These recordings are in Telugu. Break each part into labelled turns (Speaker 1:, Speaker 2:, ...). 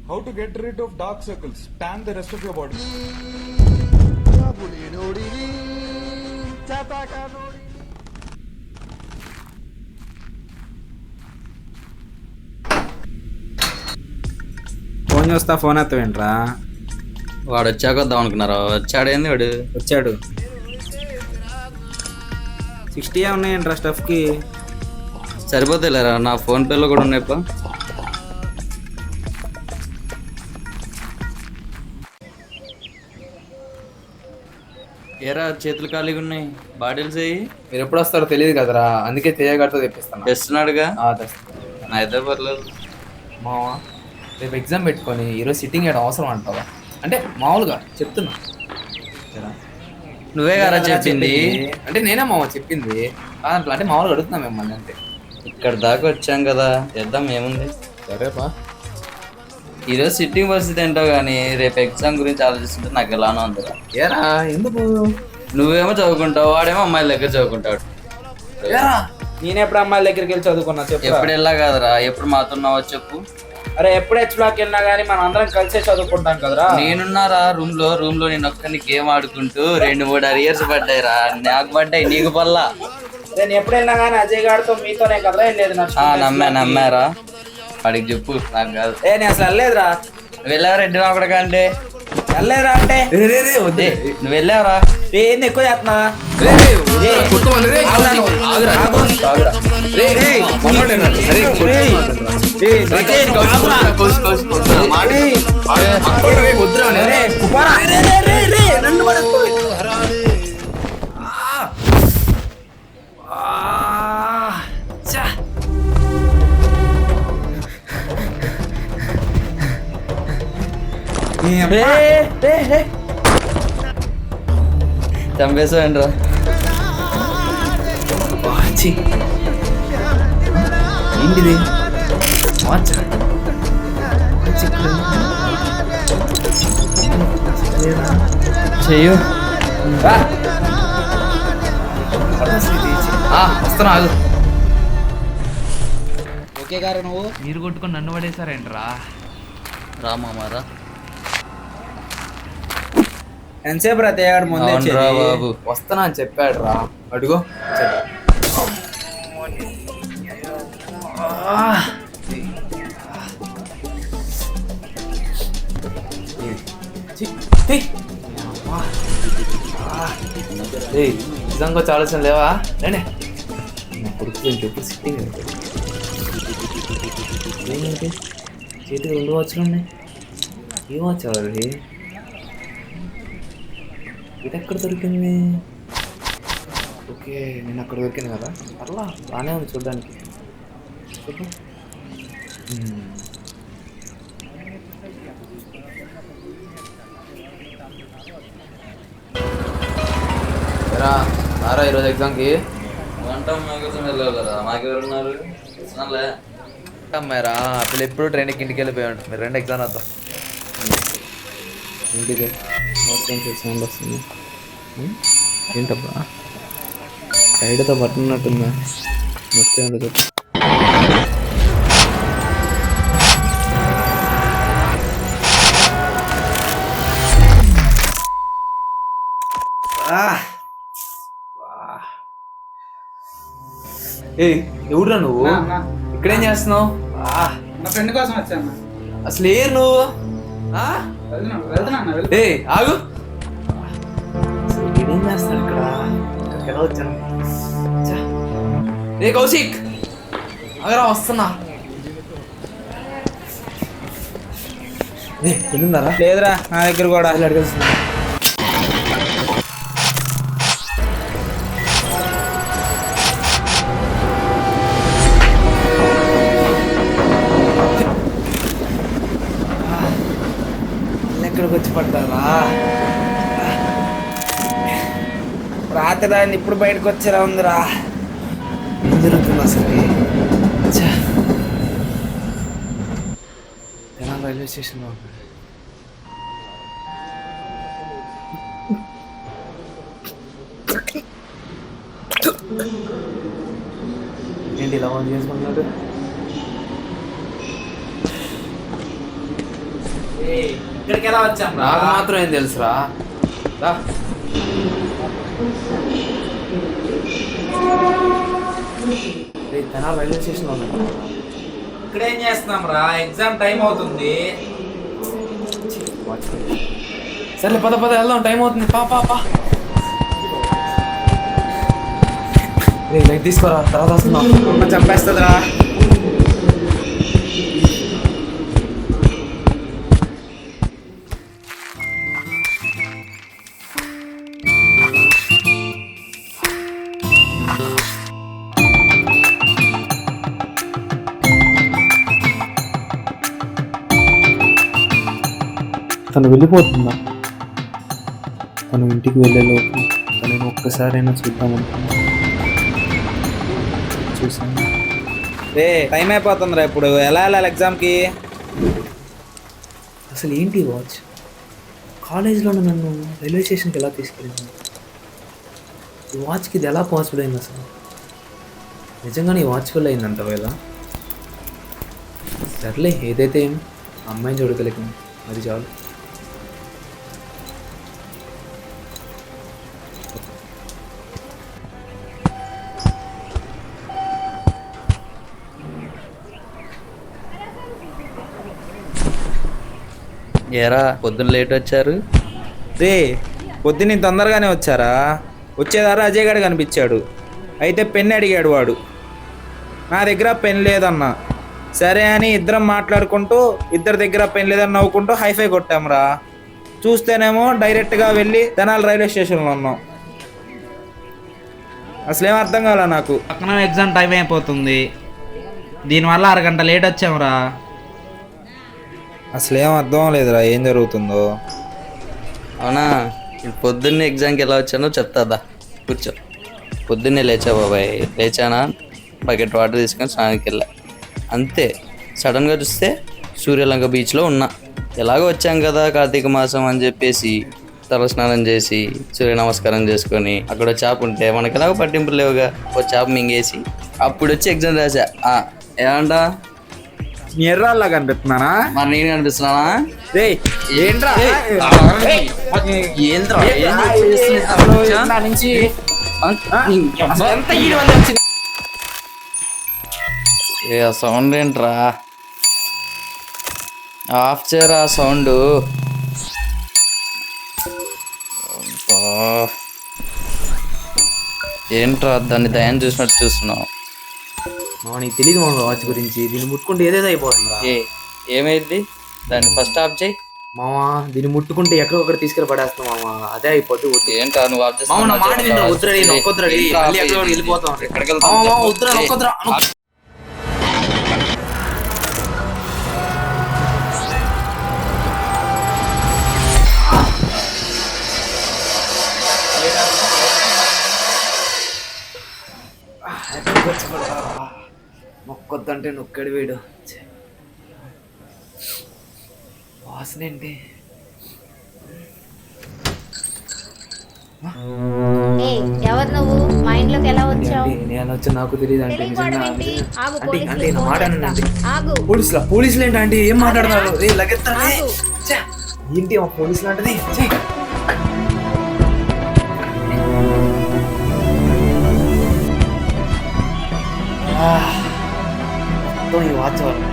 Speaker 1: How to get rid of dark circles. Tan the rest of your body.
Speaker 2: Phone చూస్తా, ఫోన్ ఎత్తవేంట్రా?
Speaker 3: వాడు వచ్చాక వద్దాం అనుకున్నారా? వచ్చాడేంది వాడు?
Speaker 2: వచ్చాడు. 60 ఉన్నాయంట్రా స్టఫ్కి.
Speaker 3: సరిపోతేలేరా, నా ఫోన్ పేలో కూడా ఉన్నాయి. ఏరా చేతులు ఖాళీగా ఉన్నాయి, బాటిల్స్ అయ్యి.
Speaker 4: మీరు ఎప్పుడు వస్తారో తెలియదు కదరా, అందుకే తేయగడితో తెప్పిస్తాను.
Speaker 3: తెస్తున్నాడుగా, అయితే పర్లేదు.
Speaker 4: మావా రేపు ఎగ్జామ్ పెట్టుకొని ఈరోజు సిట్టింగ్ చేయడం అవసరం అంటావా? అంటే మామూలుగా చెప్తున్నా.
Speaker 3: నువ్వే కదా చెప్పింది.
Speaker 4: అంటే నేనే మామ చెప్పింది కాదంటే, అంటే మామూలుగా అడుగుతున్నా మిమ్మల్ని అంతే.
Speaker 3: ఇక్కడ దాకా వచ్చాం కదా, చేద్దాం, ఏముంది.
Speaker 4: సరేపా.
Speaker 3: ఈరోజు సిట్టింగ్ పరిస్థితి ఏంటో కానీ రేపు ఎగ్జామ్ గురించి ఆలోచిస్తుంటే నాకు ఎలానో ఉందిరా.
Speaker 4: ఏరా ఎందుకు?
Speaker 3: నువ్వేమో చదువుకుంటావు, వాడేమో అమ్మాయిల దగ్గర చదువుకుంటాడు.
Speaker 4: ఏరా
Speaker 2: నేను ఎప్పుడు అమ్మాయిల దగ్గరికి వెళ్ళి చదువుకున్నా చెప్పు.
Speaker 3: ఎప్పుడు వెళ్ళా కదరా, ఎప్పుడు మాతున్నావో చెప్పు.
Speaker 2: అరే ఎప్పుడు హెచ్బ్లాక్ వెళ్ళినా కానీ మనం అందరం కలిసే చదువుకుంటాం కదరా.
Speaker 3: నేనున్నారా రూమ్ లో నేను ఒక్కని గేమ్ ఆడుకుంటూ 2-3 అరియర్స్ పడ్డాయిరా. నాకు పడ్డాయి, నీకు పల్లా.
Speaker 2: నేను ఎప్పుడు వెళ్ళినా కానీ అజయ్ గారితో మీతోనే కదరా వెళ్ళేది.
Speaker 3: నమ్మారా? వాడికి చెప్పు, నాకు కాదు.
Speaker 2: నేను అసలు వెళ్ళలేదురా.
Speaker 3: వెళ్ళావా రెడ్డి రాకడ కంటే?
Speaker 2: వెళ్ళలేదురా అంటే
Speaker 3: నువ్వు వెళ్ళావరా?
Speaker 2: ఏంది ఎక్కువ చేస్తున్నా?
Speaker 3: చంపేసావేంట్రా?
Speaker 4: ఏంటిది?
Speaker 3: చెయ్యు.
Speaker 4: వస్తున్నా ఆగు.
Speaker 2: ఓకే గారు, నువ్వు
Speaker 4: మీరు కొట్టుకొని నన్ను పడేసారేంట్రా?
Speaker 3: రామారా
Speaker 2: ఎంతసేపు రా తేగాడు ముందే
Speaker 3: బాబు.
Speaker 4: వస్తున్నా అని చెప్పాడు రా. అడుగో నిజంగా ఆలోచన లేవా? నేనే నా కొడుకు ఎప్పుడు సిట్టింగ్ ఏంటంటే చేతికి 2 వాచ్లు ఉన్నాయి. ఏం వాచ్ అది? ఇది ఎక్కడ దొరికింది? ఓకే, నేను అక్కడ దొరికింది కదా, అట్లా బాగానే ఉంది చూడ్డానికి. చూద్దాం. రారా ఈరోజు ఎగ్జామ్కి?
Speaker 3: మాకెవరున్నారు?
Speaker 4: అమ్మాయిరా పిల్లలు ఎప్పుడు ట్రైన్కి ఇంటికి వెళ్ళిపోయి ఉంటుంది. మీరు 2 ఎగ్జామ్ వద్దాం. ఇంటికి సౌండ్ వస్తుంది. ఏంటబ్బా సైడ్తో పట్టున్నట్టుందా? మొత్తం ఏంటో చెప్పు. ఎవడురా నువ్వు? ఇక్కడేం చేస్తున్నావు?
Speaker 2: నా ఫ్రెండ్ కోసం వచ్చాను.
Speaker 4: అసలు ఏ నువ్వు? ఆగు. ఏం చేస్తాను ఇక్కడ? ఎలా వచ్చాను? రే కౌశిక్, అగరా వస్తున్నా. తిందారా?
Speaker 2: లేదురా నా దగ్గర కూడా.
Speaker 4: అడగలుస్తున్నా. ఎక్కడికి వచ్చి పడ్డారా?
Speaker 2: రాత్రి దాన్ని ఇప్పుడు బయటకు వచ్చేలా ఉందిరా.
Speaker 4: ఏం జరుగుతుంది అసలు? రైల్వే స్టేషన్లో ఏంటి ఇలా ఆన్ చేసుకున్నాడు?
Speaker 2: ఇక్కడికి ఎలా వచ్చాం రా?
Speaker 4: నాకు మాత్రం ఏం తెలుసురా. రా. తెనాలి రైల్వే స్టేషన్లో ఉన్నా.
Speaker 2: ఇక్కడ ఏం చేస్తున్నాం రా? ఎగ్జామ్ టైం అవుతుంది.
Speaker 4: సర్లే పద పద వెళ్దాం, టైం అవుతుంది. పా పా పా. లైట్ తీసుకోరా, తర్వాత వస్తున్నాం.
Speaker 2: చంపేస్తుందిరా.
Speaker 4: తను వెళ్ళిపోతుందా? తను ఇంటికి వెళ్ళేలోపు తనని ఒక్కసారైనా చూద్దామనుకున్నా. చూసాను.
Speaker 2: టైం అయిపోతుందిరా. ఇప్పుడు ఎలా వెళ్ళాలి ఎగ్జామ్కి?
Speaker 4: అసలు ఏంటి వాచ్? కాలేజ్లో నన్ను రైల్వే స్టేషన్కి ఎలా తీసుకెళ్ళింది? ఈ వాచ్కి ఇది ఎలా పాసిబుల్ అయింది అసలు? నిజంగానే ఈ వాచ్ వల్ల అయిందంట కదా? సర్లే, ఏదైతే ఏం అమ్మాయిని చూడగలిగింది అది చాలు.
Speaker 3: ఏరా పొద్దున్న లేట్ వచ్చారు?
Speaker 2: రే పొద్దున్న తొందరగానే వచ్చారా? వచ్చేదారా అజయ్ గారు కనిపించాడు. అయితే పెన్ అడిగాడు వాడు. నా దగ్గర పెన్ లేదన్నా. సరే అని ఇద్దరం మాట్లాడుకుంటూ ఇద్దరి దగ్గర పెన్ లేదని నవ్వుకుంటూ హైఫై కొట్టాంరా. చూస్తేనేమో డైరెక్ట్గా వెళ్ళి తెనాలి రైల్వే స్టేషన్లో ఉన్నాం. అసలేం అర్థం కాల నాకు. పక్కన ఎగ్జామ్ టైం అయిపోతుంది, దీనివల్ల అరగంట లేట్ వచ్చాంరా. అసలేం అర్థం లేదురా ఏం జరుగుతుందో.
Speaker 3: అవునా? పొద్దున్నే ఎగ్జామ్కి ఎలా వచ్చానో చెప్తాదా, కూర్చో. పొద్దున్నే లేచా బాబాయ్. లేచానా, బకెట్ వాటర్ తీసుకొని స్నానానికి వెళ్ళా. అంతే, సడన్గా చూస్తే సూర్యలంక బీచ్లో ఉన్నా. ఎలాగో వచ్చాం కదా కార్తీక మాసం అని చెప్పేసి తల స్నానం చేసి సూర్య నమస్కారం చేసుకొని అక్కడ చేప ఉంటే మనకి ఎలాగో పట్టింపులు లేవుగా, ఒక చేప మింగేసి అప్పుడు వచ్చి ఎగ్జామ్ రాసా. ఏమంటా
Speaker 2: ఎర్రాల్లా కనిపిస్తున్నానా?
Speaker 3: మరి నేను కనిపిస్తున్నానా?
Speaker 2: ఏంట్రా
Speaker 3: సౌండ్ ఏంట్రా? ఆఫ్ చేయరా సౌండ్. ఏంట్రా దాన్ని దయం చూసినట్టు చూస్తున్నావు?
Speaker 4: నీకు తెలియదు మామ వాచ్ గురించి. దీన్ని ముట్టుకుంటే ఏదేదో అయిపోతుందా?
Speaker 3: ఏమైంది? దాన్ని ఫస్ట్ ఆఫ్ చేయి
Speaker 4: మామా. దీన్ని ముట్టుకుంటే ఎక్కడొక్కడ తీసుకెళ్ళి పడేస్తాం మామా, అదే అయిపోతుంది.
Speaker 3: ఏంట్రా నువ్వు ఆఫ్ చేస్తావు?
Speaker 4: నొక్కొద్దంటే నొక్కడు వీడు. వాసన ఏంటి?
Speaker 5: ఎవరు నువ్వు? మా ఇంట్లోకి ఎలా వచ్చావు?
Speaker 4: నేను వచ్చి నాకు తెలియదు అంటే. నిజంగా అంటే నా మాట అనండి.
Speaker 5: ఆగు.
Speaker 4: పోలీసులు ఏంటి అంటే ఏం మాట్లాడతారు? లగెత్తానే ఏంటి మా పోలీసులు అంటది? మొత్తం ఈ వాచ్ వాళ్ళు.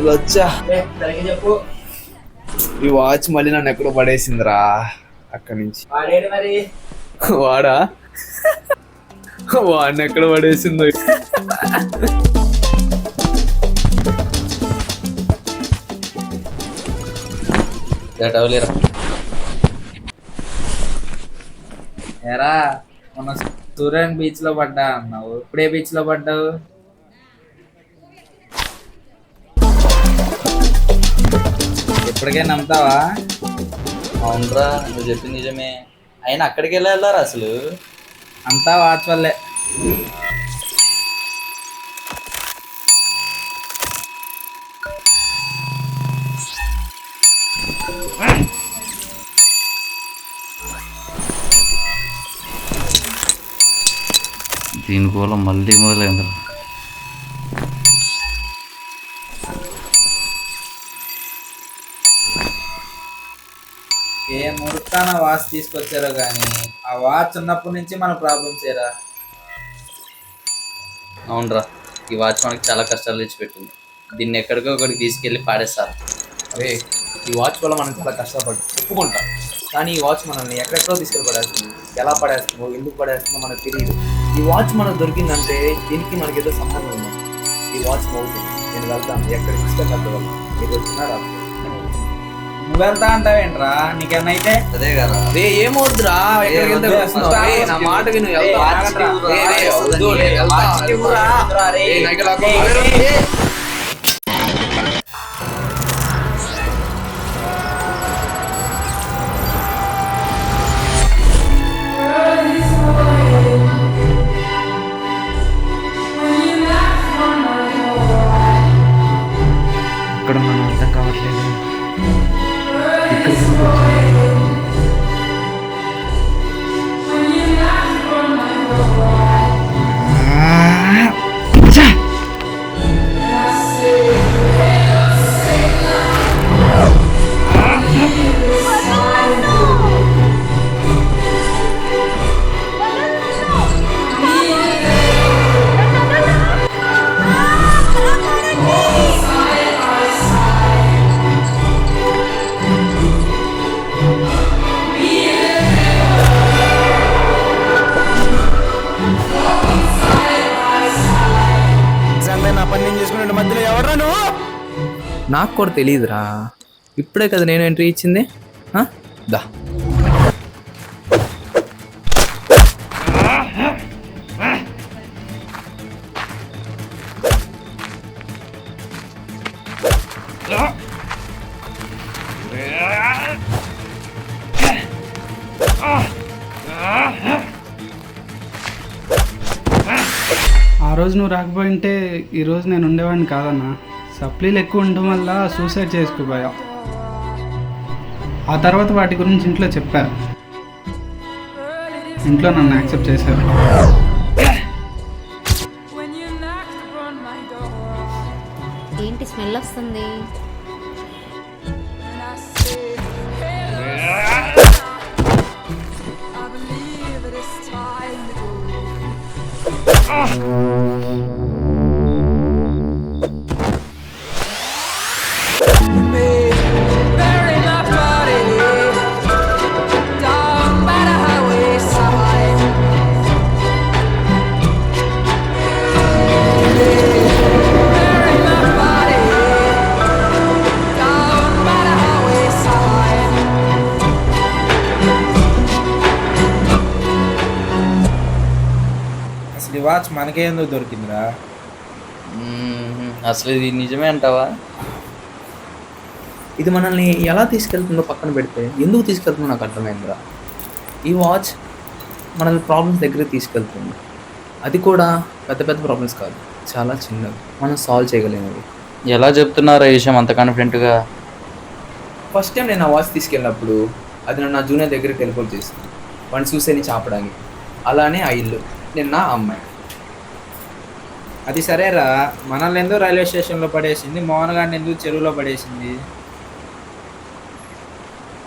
Speaker 4: వచ్చా
Speaker 2: చెప్పు.
Speaker 4: ఈ వాచ్ మళ్ళీ నన్ను ఎక్కడో పడేసిందిరా అక్కడి నుంచి.
Speaker 2: మరి
Speaker 4: వాడా? వాడిని ఎక్కడ పడేసిందో.
Speaker 3: అవలేరా
Speaker 2: ఎరా మొన్న సూర్యన్ బీచ్ లో పడ్డా అన్నావు, ఇప్పుడే బీచ్ లో పడ్డావు? ఇప్పటికే నమ్ముతావా?
Speaker 3: అవునరా, నువ్వు చెప్పింది నిజమే. అయినా అక్కడికి వెళ్ళారా అసలు?
Speaker 2: అంతా వాచ్ వల్లే.
Speaker 3: దీని కూడా మళ్ళీ మొదలైంది.
Speaker 2: ఏ ముహూర్తాన వాచ్ తీసుకొచ్చారో కానీ ఆ వాచ్ ఉన్నప్పటి నుంచి మన ప్రాబ్లమ్స్ ఏరా.
Speaker 3: అవునరా, ఈ వాచ్ మనకి చాలా కష్టాలు తెచ్చిపెట్టింది. దీన్ని ఎక్కడికో ఒకటికి తీసుకెళ్ళి పాడేస్తారు.
Speaker 4: అరే ఈ వాచ్ వల్ల మనం చాలా కష్టపడ్డాం ఒప్పుకుంటాం, కానీ ఈ వాచ్ మనల్ని ఎక్కడెక్కడో తీసుకెళ్ళి పడేస్తుంది. ఎలా పడేస్తుందో ఎందుకు పడేస్తుందో మనకు తెలియదు. ఈ వాచ్ మనకు దొరికిందంటే దీనికి మనకి ఏదో సంబంధం ఉంది. ఈ వాచ్ మోగుతుంది, నేను వెళ్తాను ఎక్కడికి తీసుకెళ్ళగలం. మీరు వచ్చినా రా.
Speaker 2: నువ్వు వెళ్తా అంటావేంట్రా? నీకేమైతే
Speaker 3: అదే కదా.
Speaker 4: రే ఏమవుద్దురా, ఎక్కడికి వెళ్తే వస్తున్నావు? రే, నా మాట విను, వెళ్తా. రే, రే, వద్దు, నేను వెళ్తా. రే, నాకు ఇలా రే.
Speaker 6: ఇక్కడ మనం అర్థం కావట్లేదు.
Speaker 2: నా పని నేను చేసుకునే మధ్యలో ఎవడ్రా నువ్వు?
Speaker 4: నాకు కూడా తెలియదురా, ఇప్పుడే కదా నేను ఎంట్రీ ఇచ్చింది. దా
Speaker 6: ఆ రోజు నువ్వు రాకపోయింటే ఈరోజు నేను ఉండేవాడిని కాదన్నా. సప్లీలు ఎక్కువ ఉండడం వల్ల సూసైడ్ చేసుకోపోయా. ఆ తర్వాత వాటి గురించి ఇంట్లో చెప్పారు. ఇంట్లో నన్ను యాక్సెప్ట్ చేశారు.
Speaker 5: ఏంటి స్మెల్ వస్తుంది?
Speaker 2: అసలు ఈ వాచ్ మనకే ఎందుకు దొరికిందిరా?
Speaker 3: అసలు ఇది నిజమే అంటావా?
Speaker 4: ఇది మనల్ని ఎలా తీసుకెళ్తుందో పక్కన పెడితే ఎందుకు తీసుకెళ్తుందో నాకు అర్థమైందిరా. ఈ వాచ్ మనల్ని ప్రాబ్లమ్స్ దగ్గరికి తీసుకెళ్తుంది. అది కూడా పెద్ద పెద్ద ప్రాబ్లమ్స్ కాదు, చాలా చిన్నవి, మనం సాల్వ్ చేయగలిగినవి.
Speaker 3: ఎలా చెప్తున్నారా ఈ విషయం అంత కాన్ఫిడెంట్గా?
Speaker 4: ఫస్ట్ టైం నేను ఆ వాచ్ తీసుకెళ్ళినప్పుడు అది నన్ను నా జూనియర్ దగ్గరికి టెలిపోర్ట్ చేసింది, వాడిని చూసేని చాపడానికి. అలానే ఆ ఇల్లు, నిన్న ఆ అమ్మాయి.
Speaker 2: అది సరేరా, మనల్ని ఎందుకు రైల్వే స్టేషన్లో పడేసింది, మోహన్ గారిని ఎందుకు చెరువులో పడేసింది?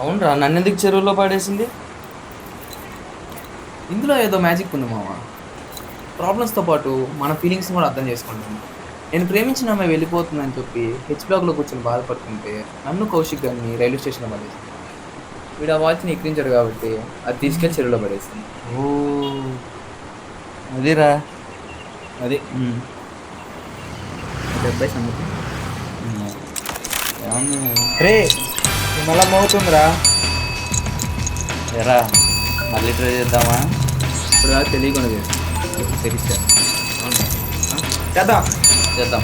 Speaker 3: అవునరా, నన్ను ఎందుకు చెరువులో పడేసింది?
Speaker 4: ఇందులో ఏదో మ్యాజిక్ ఉంది మామ. ప్రాబ్లమ్స్తో పాటు మన ఫీలింగ్స్ని కూడా అర్థం చేసుకుంటున్నాను. నేను ప్రేమించిన అమ్మాయి వెళ్ళిపోతుందని చెప్పి హెచ్ బ్లాక్లో కూర్చొని బాధపడుతుంటే నన్ను కౌశిక్ గారిని రైల్వే స్టేషన్లో పడేసింది. వీడు ఆ వాచ్ని ఎక్కిరించాడు కాబట్టి అది తీసుకెళ్ళి చెరువులో పడేసింది.
Speaker 3: ఓ అదిరా,
Speaker 2: అది
Speaker 4: డెబ్బై సంగతి.
Speaker 2: రే మళ్ళా మోగుతుందిరా.
Speaker 3: ఎరా మళ్ళీ ట్రై చేద్దామా?
Speaker 4: ఇప్పుడు తెలియకుండా చేస్తాను, తెలిసాను.
Speaker 2: చేద్దాం.
Speaker 3: చేద్దాం.